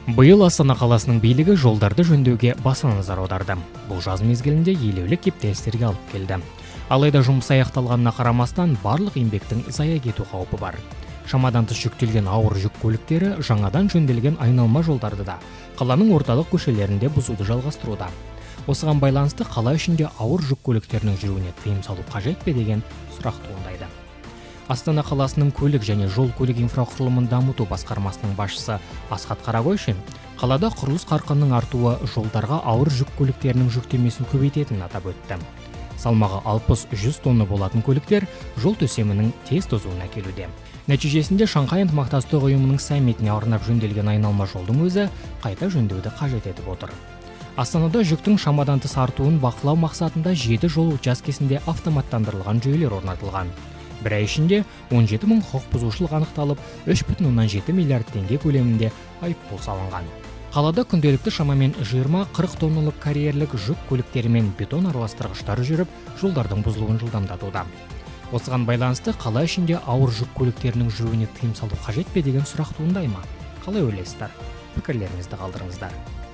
Биыл Астана қаласының билігі жолдарды жөндеуге баса назар аударды. Бұл жаз мезгілінде елеулі кептелістерге алып келді. Алайда жұмыс аяқталғанына қарамастан барлық еңбектің зая кету қаупі бар. Шамадан тыс жүктелген ауыр жүк көліктері жаңадан жөнделген айналма жолдарды да қаланың орталық көшелерінде бұзуды жалғастыруда. Осыған байланысты қала ішінде ауыр жүк көліктерінің жүруіне тыйым салу қажет пе деген сұрақ туындайды. Астана қаласының көлік және жол көлік инфрақұрылымын дамыту басқармасының басшысы Асхат Қарағойшин қалада құрылыс қарқынының артуы жолдарға ауыр жүк көліктерінің жүктемесін көбейтетінін атап өтті. Салмағы 60-100 тонна болатын көліктер жол төсемінің тез тозуына әкелуде. Нәтижесінде Шанхай ынтымақтастық ұйымының саммитіне арнап жөнделген айналма жолдың өзі қайта жөндеуді қажет етіп отыр. Астанада жүктің шамадан тыс артуын бақылау мақсатында 7 жол учаскесінде автоматтандырылған жүйелер орнатылған. Бір ай ішінде 17 мың құқық бұзушылық анықталып, 3,7 миллиард теңге көлемінде айыппұл салынған. Қалада күнделікті шамамен 20-40 тонналық карьерлік жүк көліктері мен бетон араластырғыштар жүріп, жолдардың бұзылуын жылдамдатуда. Осыған байланысты қала ішінде ауыр жүк көліктерінің жүруіне тыйым салу қажет пе деген сұрақ туындайды ма? Қалай ойлайсыздар? Пікірлеріңізді қалдырыңыздар.